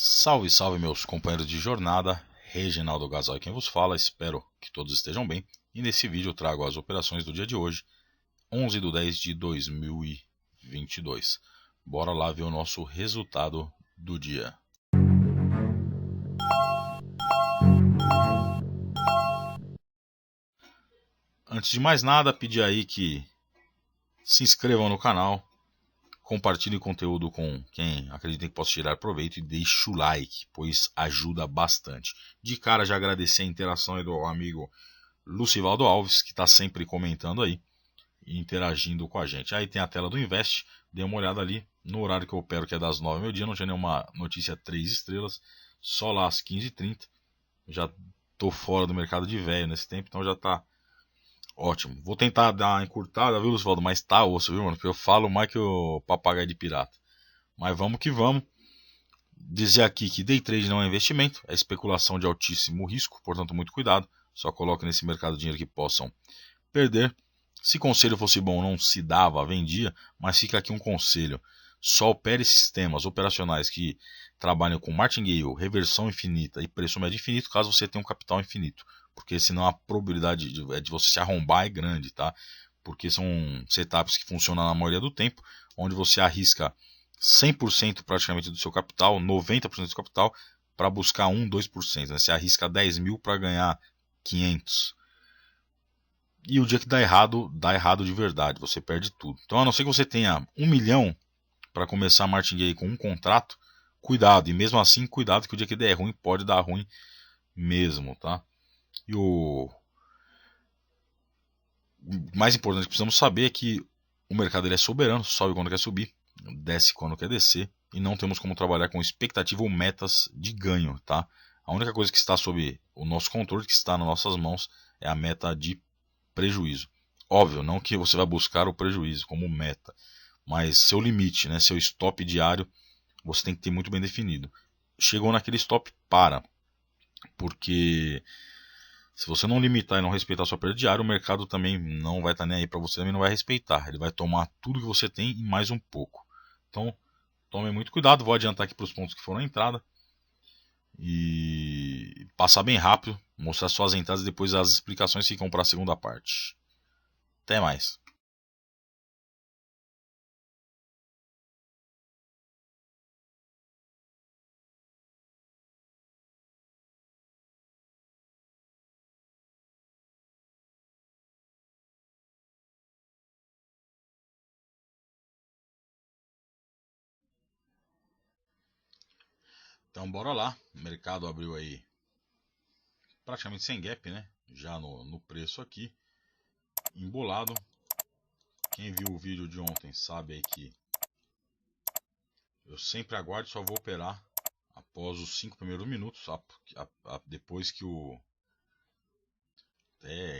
Salve, salve meus companheiros de jornada, Reginaldo Gasol quem vos fala, espero que todos estejam bem. E nesse vídeo eu trago as operações do dia de hoje, 11 de 10 de 2022. Bora lá ver o nosso resultado do dia. Antes de mais nada, pedir aí que se inscrevam no canal, compartilhe o conteúdo com quem acredita que possa tirar proveito e deixe o like, pois ajuda bastante. De cara, já agradecer a interação aí do amigo Lucivaldo Alves, que está sempre comentando aí e interagindo com a gente. Aí tem a tela do Invest, dê uma olhada ali no horário que eu opero, que é das 9 ao meio-dia, não tinha nenhuma notícia 3 estrelas, só lá às 15h30. Já tô fora do mercado de velho nesse tempo, então já tá ótimo. Vou tentar dar uma encurtada, viu, Lucivaldo? Mas tá osso, viu, mano? Porque eu falo mais que o papagaio de pirata. Mas vamos que vamos. Dizer aqui que day trade não é investimento, é especulação de altíssimo risco, portanto, muito cuidado. Só coloque nesse mercado dinheiro que possam perder. Se conselho fosse bom, não se dava, vendia, mas fica aqui um conselho. Só opere sistemas operacionais que trabalham com martingale, reversão infinita e preço médio infinito, caso você tenha um capital infinito. Porque senão a probabilidade de você se arrombar é grande, tá? Porque são setups que funcionam na maioria do tempo, onde você arrisca 100% praticamente do seu capital, 90% do seu capital, para buscar 1, 2%. Né? Você arrisca 10 mil para ganhar 500. E o dia que dá errado de verdade, você perde tudo. Então, a não ser que você tenha 1 milhão para começar a martingale com um contrato, cuidado. E mesmo assim, cuidado que o dia que der ruim, pode dar ruim mesmo, tá? E o mais importante que precisamos saber é que o mercado ele é soberano, sobe quando quer subir, desce quando quer descer, e não temos como trabalhar com expectativa ou metas de ganho, tá? A única coisa que está sob o nosso controle, que está nas nossas mãos, é a meta de prejuízo. Óbvio, não que você vai buscar o prejuízo como meta, mas seu limite, né, seu stop diário, você tem que ter muito bem definido. Chegou naquele stop, para. Porque se você não limitar e não respeitar a sua perda diária, o mercado também não vai estar nem aí para você, também não vai respeitar. Ele vai tomar tudo que você tem e mais um pouco. Então, tome muito cuidado. Vou adiantar aqui para os pontos que foram a entrada. E passar bem rápido, mostrar suas entradas e depois as explicações ficam para a segunda parte. Até mais. Então bora lá. O mercado abriu aí praticamente sem gap, né? Já no preço aqui. Embolado. Quem viu o vídeo de ontem sabe aí que eu sempre aguardo e só vou operar após os 5 primeiros minutos. Depois que o.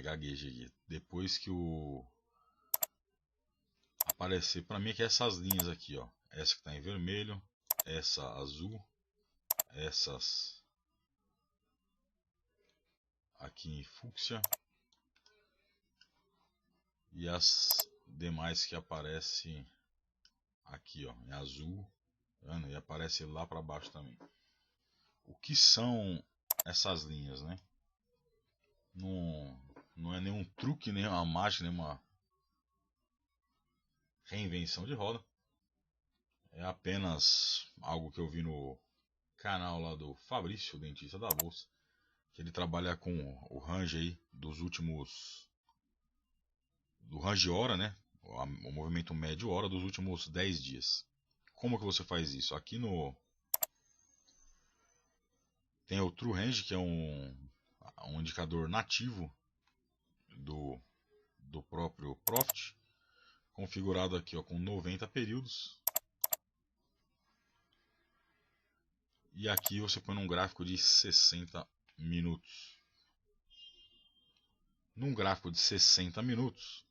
Gaguejei aqui. Depois que o. Aparecer para mim que é essas linhas aqui, ó. Essa que está em vermelho, essa azul, essas aqui em fúcsia e as demais que aparecem aqui, ó, em azul, e aparece lá para baixo também. O que são essas linhas, né? Não, não é nenhum truque, nem uma mágica, nem uma reinvenção de roda. É apenas algo que eu vi no canal lá do Fabrício, o dentista da bolsa, que ele trabalha com o range aí dos últimos do range hora, né? O movimento médio hora dos últimos 10 dias. Como que você faz isso? Aqui no tem o True Range, que é um indicador nativo do, do próprio Profit, configurado aqui ó, com 90 períodos. E aqui você põe num gráfico de 60 minutos. Num gráfico de 60 minutos,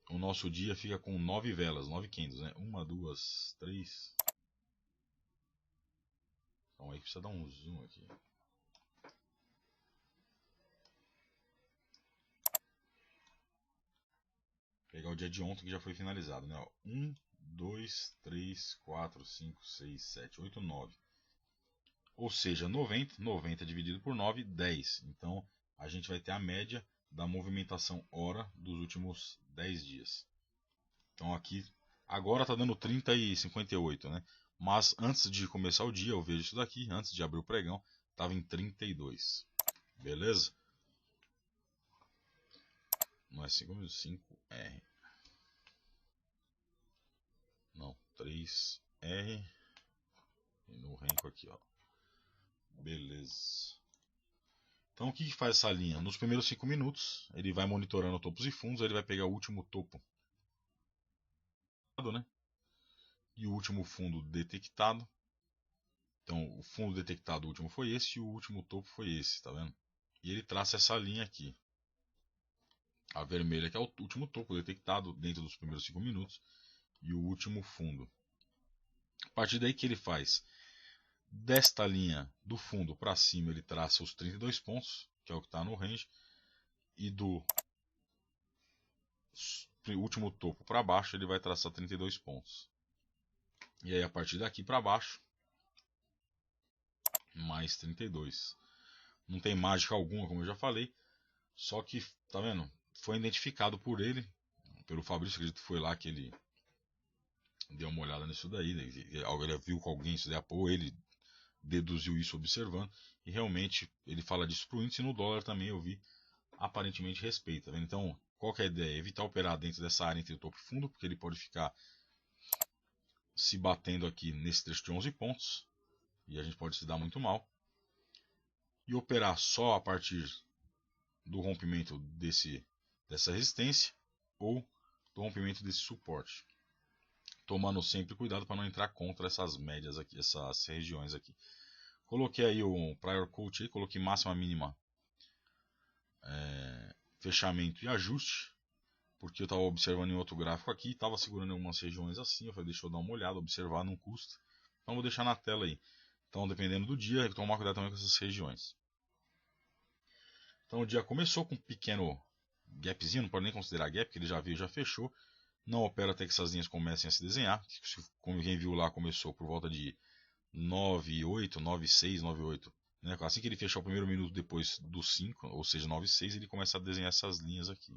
o nosso dia fica com 9 velas, 9 candles, né? 1, 2, 3. Então aí precisa dar um zoom aqui. Pegar o dia de ontem que já foi finalizado, né? 1, 2, 3, 4, 5, 6, 7, 8, 9. Ou seja, 90 dividido por 9, 10. Então a gente vai ter a média da movimentação hora dos últimos 10 dias. Então aqui, agora está dando 30 e 58, né? Mas antes de começar o dia, eu vejo isso daqui, antes de abrir o pregão, estava em 32. Beleza? Não é 5, 5R. Não, 3R. E no renco aqui, ó. Beleza. Então o que faz essa linha? Nos primeiros 5 minutos, ele vai monitorando topos e fundos, ele vai pegar o último topo, né? E o último fundo detectado. Então o fundo detectado, o último foi esse, e o último topo foi esse, tá vendo? E ele traça essa linha aqui. A vermelha que é o último topo detectado dentro dos primeiros 5 minutos e o último fundo. A partir daí que ele faz? Desta linha do fundo para cima ele traça os 32 pontos, que é o que está no range, e do último topo para baixo ele vai traçar 32 pontos. E aí a partir daqui para baixo, mais 32. Não tem mágica alguma, como eu já falei, só que, tá vendo? Foi identificado por ele, pelo Fabrício, acredito que foi lá que ele deu uma olhada nisso daí, né? Ele viu com alguém isso daí, ou ele deduziu isso observando, e realmente ele fala disso para o índice, e no dólar também eu vi aparentemente respeita. Tá vendo? Então, qual que é a ideia? Evitar operar dentro dessa área entre o topo e fundo, porque ele pode ficar se batendo aqui nesse trecho de 11 pontos, e a gente pode se dar muito mal. E operar só a partir do rompimento dessa resistência, ou do rompimento desse suporte. Tomando sempre cuidado para não entrar contra essas médias aqui, essas regiões aqui. Coloquei aí o Prior Coach, coloquei máxima, mínima, fechamento e ajuste, porque eu estava observando em outro gráfico aqui, estava segurando em algumas regiões assim, eu falei, deixa eu dar uma olhada, observar, não custa. Então vou deixar na tela aí. Então dependendo do dia, tomar cuidado também com essas regiões. Então o dia começou com um pequeno gapzinho, não pode nem considerar gap, porque ele já veio, já fechou. Não opera até que essas linhas comecem a se desenhar. Como quem viu lá, começou por volta de 9,8, 9,6, 9,8. Né? Assim que ele fechar o primeiro minuto depois do 5, ou seja, 9,6, ele começa a desenhar essas linhas aqui.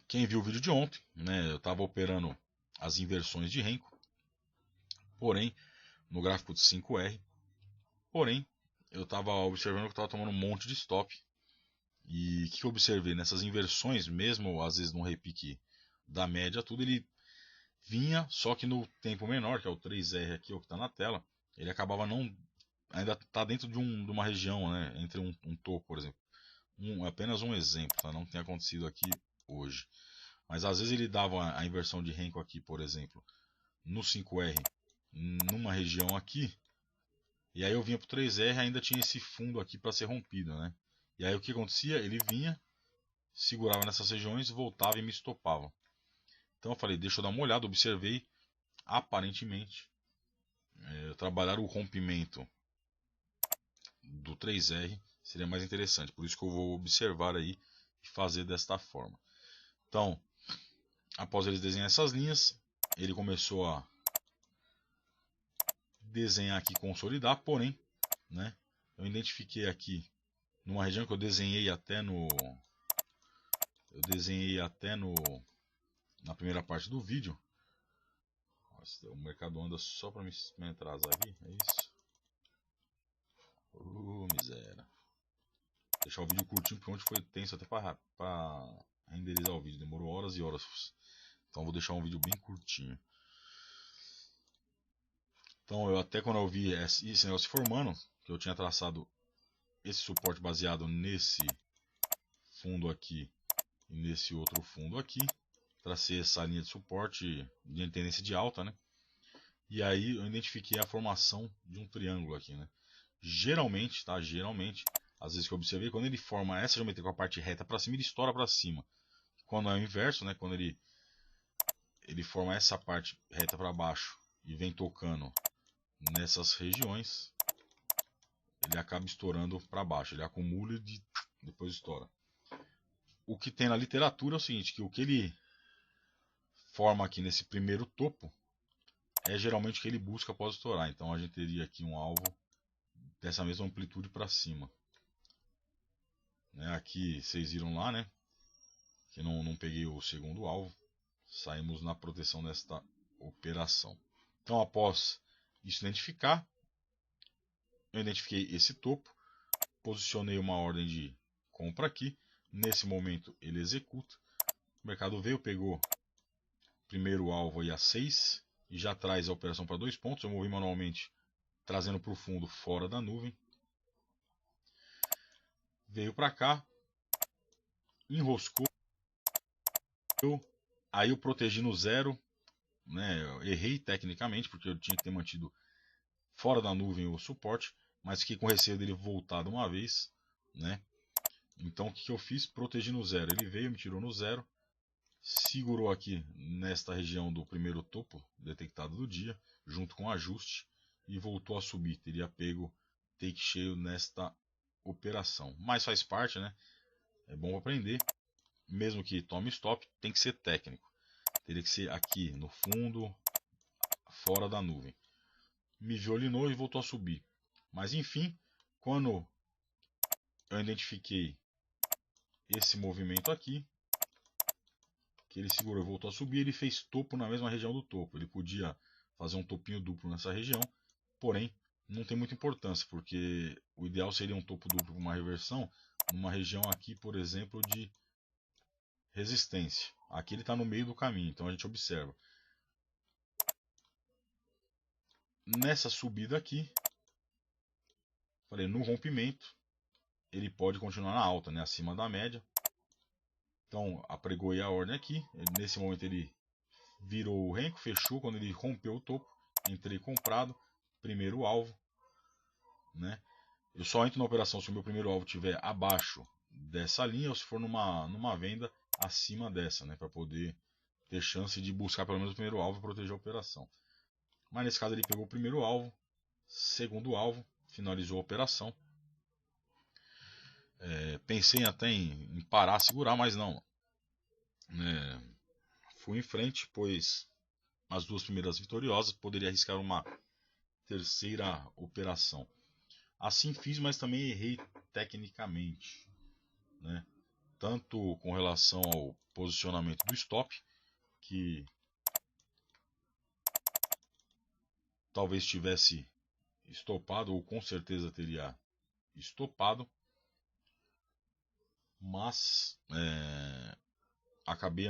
Quem viu o vídeo de ontem, né, eu estava operando as inversões de Renko, porém, no gráfico de 5R, porém, eu estava observando que estava tomando um monte de stop. E o que eu observei nessas inversões, mesmo às vezes num repique da média, tudo ele vinha, só que no tempo menor, que é o 3R aqui, o que está na tela, ele acabava não. Ainda está dentro de uma região, né, entre um topo, por exemplo. Apenas um exemplo, tá? Não tem acontecido aqui hoje. Mas às vezes ele dava a inversão de Renko aqui, por exemplo, no 5R, numa região aqui, e aí eu vinha para o 3R, ainda tinha esse fundo aqui para ser rompido, né? E aí o que acontecia? Ele vinha, segurava nessas regiões, voltava e me estopava. Então eu falei, deixa eu dar uma olhada, observei, aparentemente, trabalhar o rompimento do 3R seria mais interessante, por isso que eu vou observar aí e fazer desta forma. Então, após eles desenhar essas linhas, ele começou a desenhar aqui, consolidar, porém, né, eu identifiquei aqui numa região que eu desenhei até na primeira parte do vídeo. Nossa, o mercado anda só para me atrasar aqui, é isso? Miséria. Deixar o vídeo curtinho, porque ontem foi tenso até para renderizar o vídeo, demorou horas e horas. Então vou deixar um vídeo bem curtinho. Então eu até quando eu vi esse negócio se formando, que eu tinha traçado esse suporte baseado nesse fundo aqui e nesse outro fundo aqui, tracei essa linha de suporte de tendência de alta, né? E aí eu identifiquei a formação de um triângulo aqui, né? Geralmente, tá? Geralmente, às vezes que eu observei, quando ele forma essa geometria com a parte reta para cima, ele estoura para cima. Quando é o inverso, né? Quando ele forma essa parte reta para baixo e vem tocando nessas regiões, ele acaba estourando para baixo. Ele acumula e depois estoura. O que tem na literatura é o seguinte, que o que ele forma aqui nesse primeiro topo é geralmente o que ele busca após estourar. Então a gente teria aqui um alvo dessa mesma amplitude para cima. Né? Aqui vocês viram lá, né? Que não peguei o segundo alvo. Saímos na proteção desta operação. Então após isso identificar, eu identifiquei esse topo, posicionei uma ordem de compra aqui. Nesse momento ele executa. O mercado veio, pegou o primeiro alvo aí a 6 e já traz a operação para 2 pontos. Eu movi manualmente, trazendo para o fundo fora da nuvem. Veio para cá, enroscou. Aí eu protegi no 0, né? Eu errei tecnicamente porque eu tinha que ter mantido fora da nuvem o suporte, mas fiquei com receio dele voltar de uma vez, né? Então o que eu fiz? Protegi no 0. Ele veio, me tirou no 0, segurou aqui nesta região do primeiro topo detectado do dia, junto com o ajuste, e voltou a subir. Teria pego take cheio nesta operação, mas faz parte, né? É bom aprender. Mesmo que tome stop, tem que ser técnico. Teria que ser aqui no fundo, fora da nuvem. Me violinou e voltou a subir. Mas enfim, quando eu identifiquei esse movimento aqui, que ele segurou e voltou a subir, ele fez topo na mesma região do topo. Ele podia fazer um topinho duplo nessa região, porém não tem muita importância, porque o ideal seria um topo duplo com uma reversão numa região aqui, por exemplo, de resistência. Aqui ele está no meio do caminho, então a gente observa. Nessa subida aqui, falei, no rompimento, ele pode continuar na alta, né, acima da média. Então, apregoei a ordem aqui. Nesse momento ele virou o renco, fechou. Quando ele rompeu o topo, entrei comprado, primeiro alvo, né? Eu só entro na operação se o meu primeiro alvo estiver abaixo dessa linha ou se for numa venda acima dessa, né, para poder ter chance de buscar pelo menos o primeiro alvo e proteger a operação. Mas nesse caso ele pegou o primeiro alvo, segundo alvo, finalizou a operação. Pensei até em parar, segurar, mas não. Fui em frente, pois as duas primeiras vitoriosas, poderia arriscar uma terceira operação. Assim fiz, mas também errei tecnicamente, né? Tanto com relação ao posicionamento do stop, que talvez tivesse estopado, ou com certeza teria estopado, mas acabei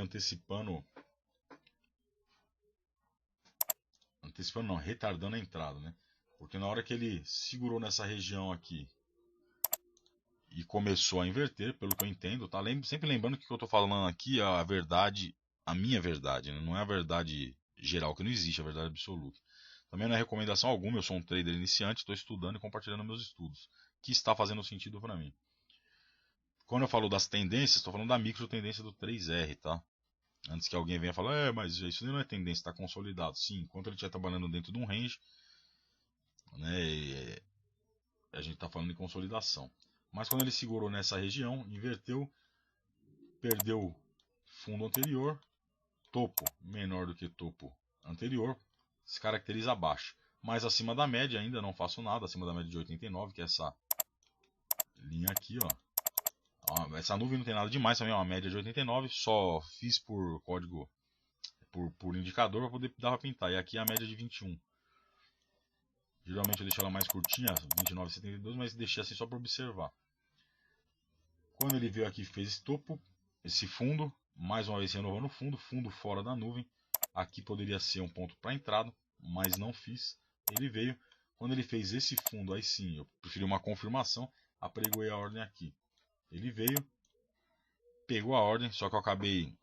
retardando a entrada, né? Porque na hora que ele segurou nessa região aqui e começou a inverter, pelo que eu entendo, tá? Sempre lembrando que o que eu estou falando aqui é a verdade, a minha verdade, né? Não é a verdade geral, que não existe, a verdade absoluta. Também não é recomendação alguma, eu sou um trader iniciante, estou estudando e compartilhando meus estudos, que está fazendo sentido para mim. Quando eu falo das tendências, estou falando da micro tendência do 3R, tá? Antes que alguém venha falar, mas isso não é tendência, está consolidado. Sim, enquanto ele estiver trabalhando dentro de um range, né, a gente está falando de consolidação. Mas quando ele segurou nessa região, inverteu, perdeu fundo anterior, topo menor do que topo anterior, se caracteriza abaixo. Mas acima da média ainda não faço nada, acima da média de 89, que é essa linha aqui, ó. Essa nuvem não tem nada demais, também é uma média de 89, só fiz por código, por indicador para poder dar para pintar. E aqui é a média de 21. Geralmente eu deixo ela mais curtinha, 29,72, mas deixei assim só para observar. Quando ele veio aqui, fez esse topo, esse fundo, mais uma vez renovou no fundo, fundo fora da nuvem. Aqui poderia ser um ponto para entrada, mas não fiz. Ele veio. Quando ele fez esse fundo, aí sim, eu preferi uma confirmação, apregoei a ordem aqui. Ele veio, pegou a ordem, só que eu acabei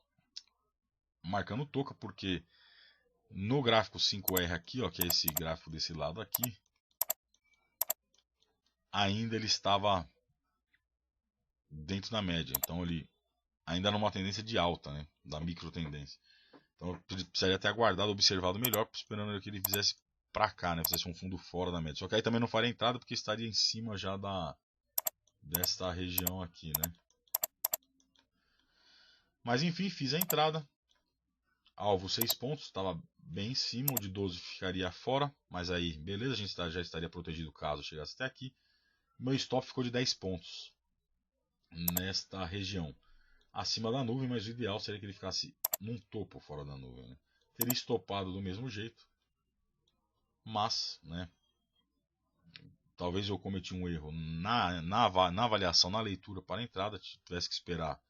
marcando toca, porque no gráfico 5R aqui, ó, que é esse gráfico desse lado aqui, ainda ele estava dentro da média. Então ele ainda numa tendência de alta, né, da micro tendência. Então eu precisaria ter aguardado, observado melhor, esperando que ele fizesse para cá, né, fizesse um fundo fora da média. Só que aí também não faria entrada, porque estaria em cima já desta região aqui, né. Mas enfim, fiz a entrada. Alvo 6 pontos, estava bem em cima, o de 12 ficaria fora, mas aí, beleza, a gente já estaria protegido caso chegasse até aqui. Meu stop ficou de 10 pontos nesta região, acima da nuvem, mas o ideal seria que ele ficasse num topo fora da nuvem, né? Teria estopado do mesmo jeito, mas, né, talvez eu cometi um erro na avaliação, na leitura para a entrada, tivesse que esperar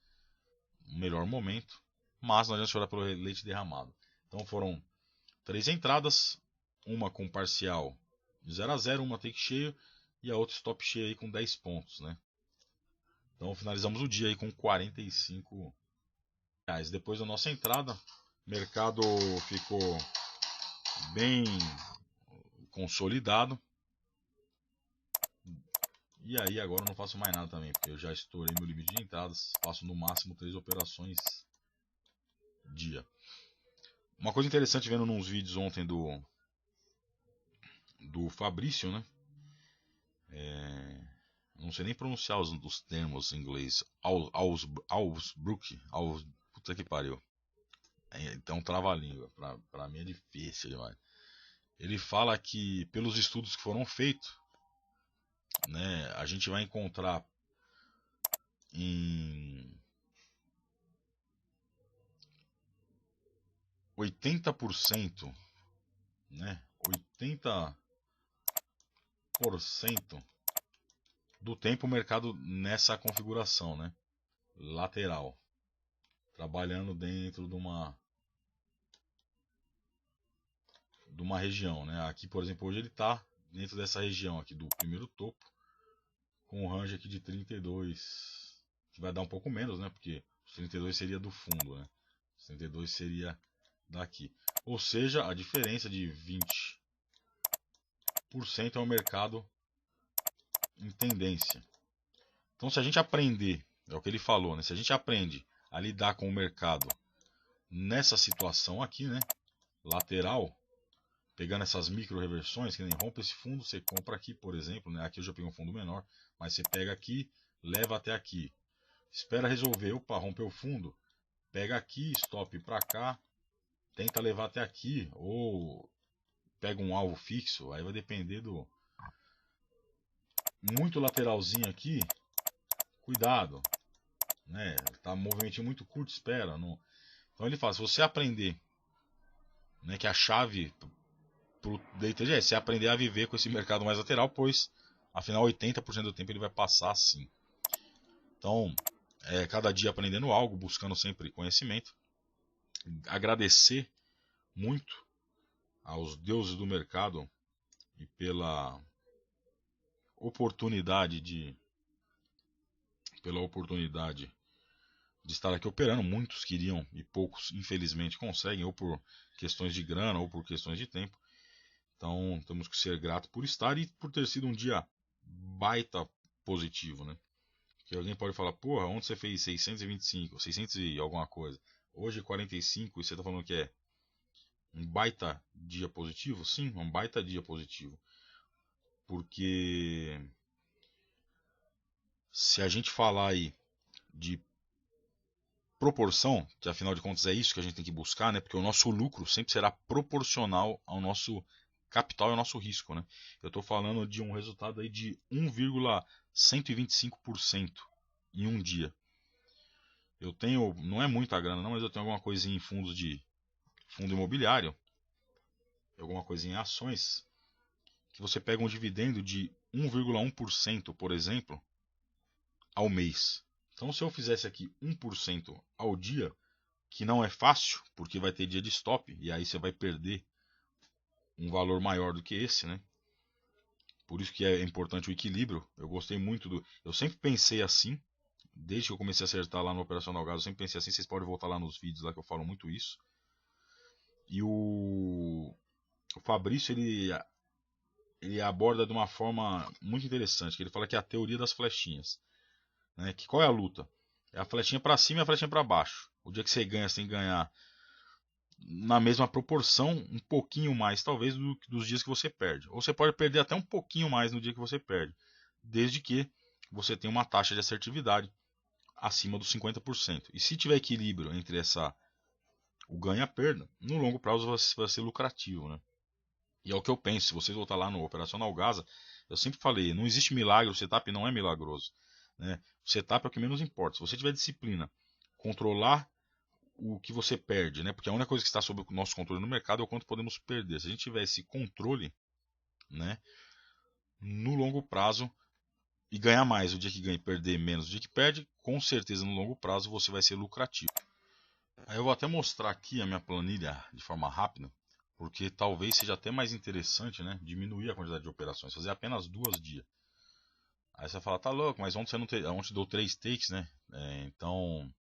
um melhor momento, mas não adianta chorar pelo leite derramado. Então foram 3 entradas, uma com parcial de 0 a 0, uma take cheio e a outra stop cheio aí com 10 pontos, né? Então finalizamos o dia aí com R$45. Depois da nossa entrada, o mercado ficou bem consolidado. E aí agora eu não faço mais nada também, porque eu já estourei meu limite de entradas, faço no máximo 3 operações dia. Uma coisa interessante vendo nos vídeos ontem do Fabrício, né? Não sei nem pronunciar os termos em inglês. Ausbrook. Puta que pariu. Então trava a língua. Pra mim é difícil demais. Ele fala que pelos estudos que foram feitos, né, a gente vai encontrar em 80%, né, 80% do tempo o mercado nessa configuração, né, lateral, trabalhando dentro de uma região, né? Aqui, por exemplo, hoje ele está dentro dessa região aqui do primeiro topo, com um range aqui de 32, que vai dar um pouco menos, né? Porque os 32 seria do fundo, né? Os 32 seria daqui. Ou seja, a diferença de 20% é o mercado em tendência. Então, se a gente aprender, é o que ele falou, né? Se a gente aprende a lidar com o mercado nessa situação aqui, né? Lateral, pegando essas micro reversões, que nem rompe esse fundo, você compra aqui, por exemplo, né? Aqui eu já peguei um fundo menor, mas você pega aqui, leva até aqui, espera resolver, opa, rompeu o fundo, pega aqui, stop para cá, tenta levar até aqui, ou pega um alvo fixo, aí vai depender do... Muito lateralzinho aqui, cuidado, né? Tá movimentinho muito curto, espera. Não... Então ele fala, se você aprender, né, que a chave pro day trade é você aprender a viver com esse mercado mais lateral, pois afinal 80% do tempo ele vai passar assim. Então, cada dia aprendendo algo, buscando sempre conhecimento. Agradecer muito aos deuses do mercado e pela oportunidade de estar aqui operando. Muitos queriam e poucos infelizmente conseguem, ou por questões de grana ou por questões de tempo. Então temos que ser gratos por estar e por ter sido um dia baita positivo, né? Que alguém pode falar, porra, ontem você fez 625, 600 e alguma coisa, hoje 45 e você está falando que é um baita dia positivo? Sim, um baita dia positivo. Porque se a gente falar aí de proporção, que afinal de contas é isso que a gente tem que buscar, né? Porque o nosso lucro sempre será proporcional ao nosso capital e ao nosso risco, né? Eu estou falando de um resultado aí de 1,125% em um dia. Eu tenho, não é muita grana não, mas eu tenho alguma coisinha em fundo imobiliário, alguma coisinha em ações, que você pega um dividendo de 1,1%, por exemplo, ao mês. Então, se eu fizesse aqui 1% ao dia, que não é fácil, porque vai ter dia de stop, e aí você vai perder um valor maior do que esse, né? Por isso que é importante o equilíbrio. Eu gostei muito do... Eu sempre pensei assim, desde que eu comecei a acertar lá no Operacional Gado, eu sempre pensei assim, vocês podem voltar lá nos vídeos lá que eu falo muito isso. E o Fabrício, ele aborda de uma forma muito interessante, que ele fala que é a teoria das flechinhas. Né? Que qual é a luta? É a flechinha para cima e a flechinha para baixo. O dia que você ganha, você tem que ganhar na mesma proporção, um pouquinho mais talvez dos dias que você perde. Ou você pode perder até um pouquinho mais no dia que você perde, desde que você tenha uma taxa de assertividade acima dos 50%. E se tiver equilíbrio entre o ganho e a perda, no longo prazo vai ser lucrativo, né? E é o que eu penso, se você voltar lá no Operacional Gaza, eu sempre falei, não existe milagre, o setup não é milagroso, né? O setup é o que menos importa. Se você tiver disciplina, controlar o que você perde, né? Porque a única coisa que está sob o nosso controle no mercado é o quanto podemos perder. Se a gente tiver esse controle, né, no longo prazo, e ganhar mais o dia que ganha e perder menos o dia que perde, com certeza no longo prazo você vai ser lucrativo. Aí eu vou até mostrar aqui a minha planilha de forma rápida, porque talvez seja até mais interessante, né, diminuir a quantidade de operações, fazer apenas 2 dias. Aí você vai falar, tá louco, mas ontem você não te... ontem deu 3 takes, né? Então,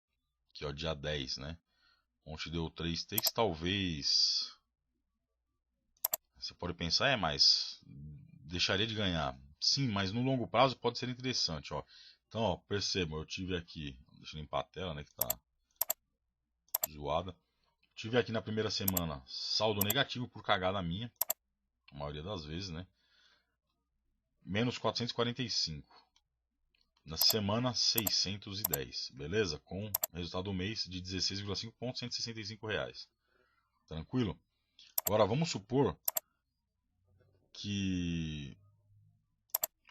que é o dia 10, né? Ontem deu 3 takes, talvez você pode pensar, mas deixaria de ganhar. Sim, mas no longo prazo pode ser interessante, ó. Então, ó, percebam, eu tive aqui, deixa eu limpar a tela, né, que tá zoada. Tive aqui na primeira semana saldo negativo por cagada minha, a maioria das vezes, né? Menos 445. Na semana 610, beleza? Com resultado do mês de 16,5 pontos, R$ 165. Tranquilo? Agora vamos supor que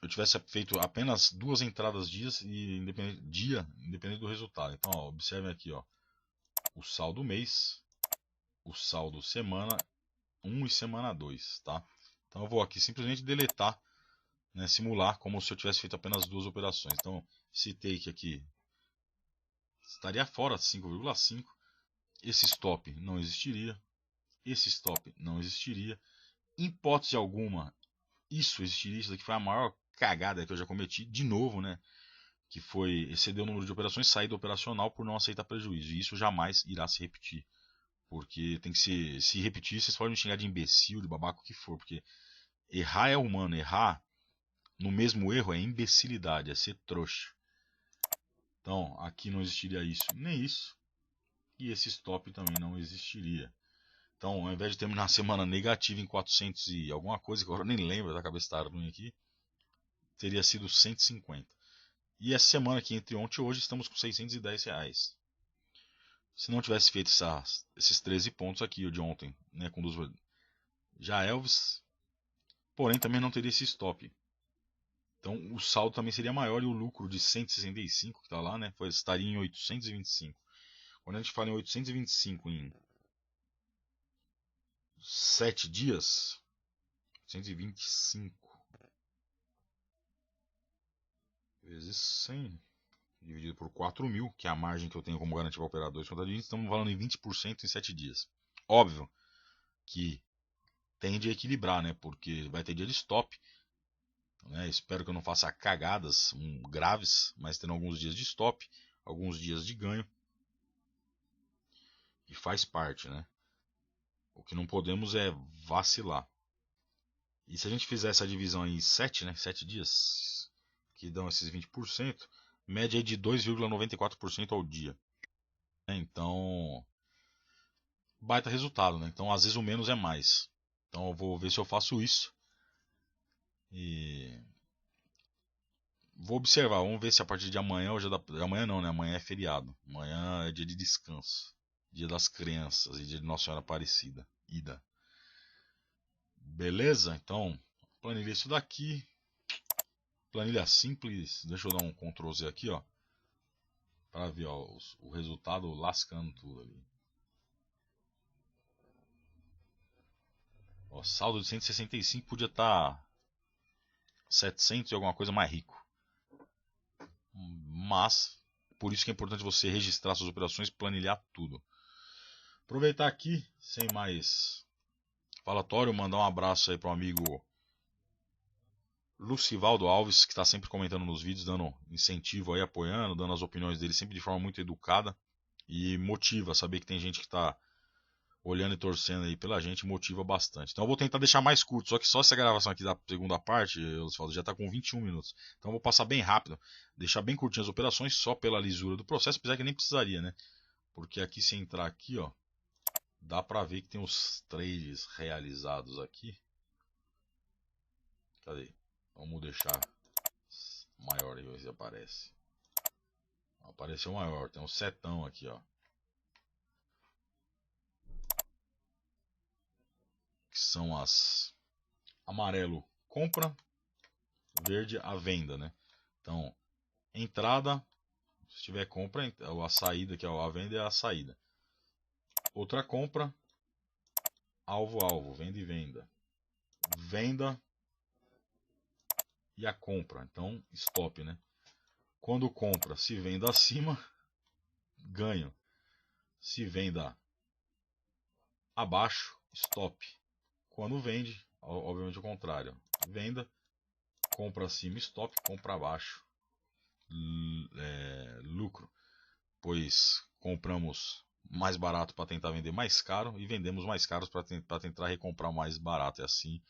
eu tivesse feito apenas 2 entradas dias e independente do resultado. Então, ó, observem aqui, ó, o saldo mês, o saldo semana 1 e semana 2, tá? Então eu vou aqui simplesmente deletar, né, simular como se eu tivesse feito apenas 2 operações. Então, esse take aqui estaria fora 5,5. Esse stop não existiria. Esse stop não existiria. Em hipótese alguma, isso existiria. Isso daqui foi a maior cagada que eu já cometi. De novo, né? Que foi exceder o número de operações, saída operacional por não aceitar prejuízo. E isso jamais irá se repetir. Porque tem que se repetir, vocês podem me xingar de imbecil, de babaca, o que for. Porque errar é humano. Errar no mesmo erro é imbecilidade, é ser trouxa. Então, aqui não existiria isso, nem isso. E esse stop também não existiria. Então, ao invés de terminar a semana negativa em 400 e alguma coisa, que agora eu nem lembro, da cabeça tá ruim aqui, teria sido 150. E essa semana aqui, entre ontem e hoje, estamos com R$ 610. Se não tivesse feito esses 13 pontos aqui, o de ontem, né, com duas, já Elvis, porém também não teria esse stop. Então o saldo também seria maior e o lucro de 165 que está lá, né, estaria em 825. Quando a gente fala em 825 em 7 dias, 125 vezes 100 dividido por 4.000, que é a margem que eu tenho como garantia para operar 2 contra dias, estamos falando em 20% em 7 dias. Óbvio que tende a equilibrar, né? Porque vai ter dia de stop. Né? Espero que eu não faça cagadas graves, mas tendo alguns dias de stop, alguns dias de ganho. E faz parte, né? O que não podemos é vacilar. E se a gente fizer essa divisão em 7, né? 7 dias, que dão esses 20%, média de 2,94% ao dia. Então, baita resultado, né? Então, às vezes o menos é mais. Então, eu vou ver se eu faço isso. E vou observar, vamos ver se a partir de amanhã, hoje amanhã não, né? Amanhã é feriado. Amanhã é dia de descanso. Dia das crianças e dia de Nossa Senhora Aparecida. Ida. Beleza? Então, planilha isso daqui. Planilha simples. Deixa eu dar um Ctrl Z aqui, ó. Para ver ó, o resultado lascando tudo ali. Ó, saldo de 165 podia estar 700 e alguma coisa mais rico. Mas, por isso que é importante você registrar suas operações e planilhar tudo. Aproveitar aqui, sem mais falatório, mandar um abraço aí para o amigo Lucivaldo Alves, que está sempre comentando nos vídeos, dando incentivo aí, apoiando, dando as opiniões dele sempre de forma muito educada e motiva. Saber que tem gente que está olhando e torcendo aí pela gente motiva bastante. Então eu vou tentar deixar mais curto, só que só essa gravação aqui da segunda parte, Lucivaldo, já está com 21 minutos. Então eu vou passar bem rápido, deixar bem curtinho as operações, só pela lisura do processo, apesar que nem precisaria, né? Porque aqui, se entrar aqui, ó, dá para ver que tem os trades realizados aqui. Cadê? Vamos deixar maior aí, ver se aparece. Apareceu maior, tem um setão aqui, ó. que são as amarelo compra, verde a venda, né? Então, entrada, se tiver compra, a saída, que é a venda, é a saída. Outra compra, alvo, venda e venda. Venda e a compra, então stop, né? Quando compra, se venda acima, ganho. Se venda abaixo, stop. Quando vende, obviamente o contrário. Venda, compra acima, stop, compra abaixo, lucro. Pois compramos mais barato para tentar vender mais caro e vendemos mais caros para tentar recomprar mais barato. É assim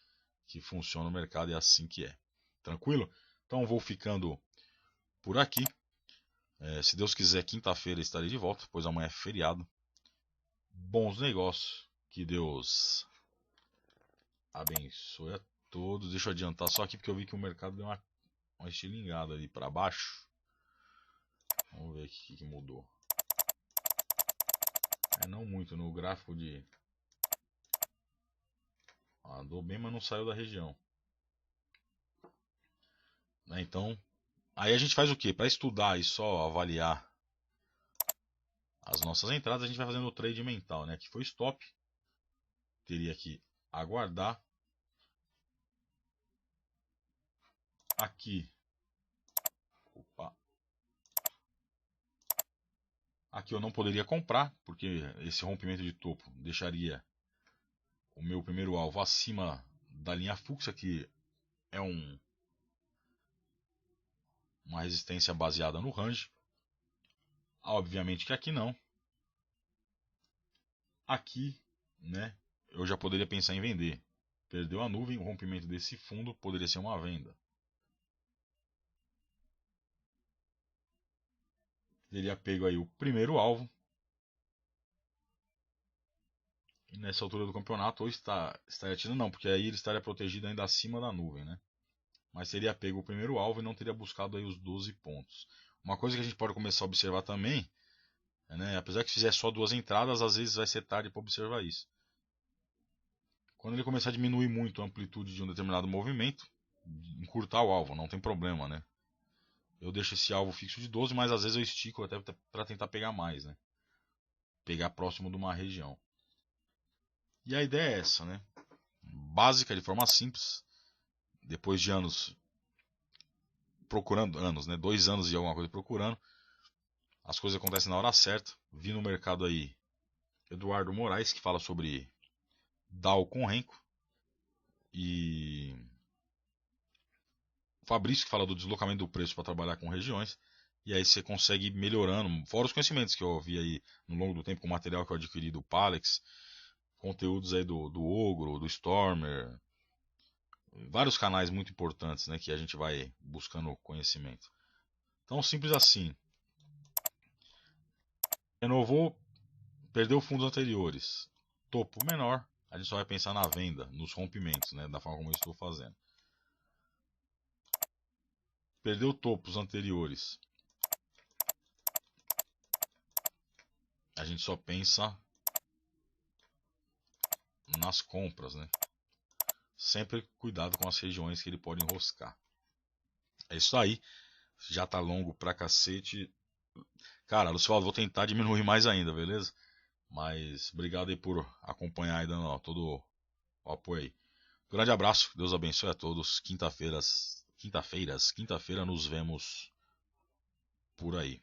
que funciona o mercado e é assim que é. Tranquilo? Então vou ficando por aqui. Se Deus quiser, quinta-feira estarei de volta, pois amanhã é feriado. Bons negócios. Que Deus abençoe a todos. Deixa eu adiantar só aqui porque eu vi que o mercado deu uma estilingada ali para baixo. Vamos ver aqui o que mudou. Não muito no gráfico de... andou bem, mas não saiu da região. Então, aí a gente faz o que? Para estudar e só avaliar as nossas entradas, a gente vai fazendo o trade mental, né? Que foi stop. Teria que aguardar. Aqui. Opa. Aqui eu não poderia comprar, porque esse rompimento de topo deixaria o meu primeiro alvo acima da linha fluxa, que é uma resistência baseada no range. Obviamente que aqui não. Aqui, né, eu já poderia pensar em vender. Perdeu a nuvem, o rompimento desse fundo poderia ser uma venda. Teria pego aí o primeiro alvo. E nessa altura do campeonato, ou estaria tirando, não, porque aí ele estaria protegido ainda acima da nuvem, né? Mas teria pego o primeiro alvo e não teria buscado aí os 12 pontos. Uma coisa que a gente pode começar a observar também, né, apesar que fizer só 2 entradas, às vezes vai ser tarde para observar isso. Quando ele começar a diminuir muito a amplitude de um determinado movimento, encurtar o alvo, não tem problema, né? Eu deixo esse alvo fixo de 12, mas às vezes eu estico até para tentar pegar mais, né? Pegar próximo de uma região. E a ideia é essa, né? Básica, de forma simples. Depois de anos procurando, né? 2 anos e alguma coisa procurando, as coisas acontecem na hora certa. Vi no mercado aí Eduardo Moraes, que fala sobre Dow com Renko. E Fabrício, que fala do deslocamento do preço para trabalhar com regiões. E aí você consegue ir melhorando, fora os conhecimentos que eu vi aí no longo do tempo, com o material que eu adquiri do Palex, conteúdos aí do Ogro, do Stormer, vários canais muito importantes, né, que a gente vai buscando conhecimento. Então, simples assim. Renovou, perdeu fundos anteriores, topo menor, a gente só vai pensar na venda, nos rompimentos, né, da forma como eu estou fazendo. Perdeu topos anteriores, a gente só pensa nas compras, né? Sempre cuidado com as regiões que ele pode enroscar. É isso aí. Já tá longo pra cacete. Cara, Lucivaldo, vou tentar diminuir mais ainda, beleza? Mas obrigado aí por acompanhar aí, dando todo o apoio aí. Grande abraço, Deus abençoe a todos. Quinta-feira nos vemos por aí.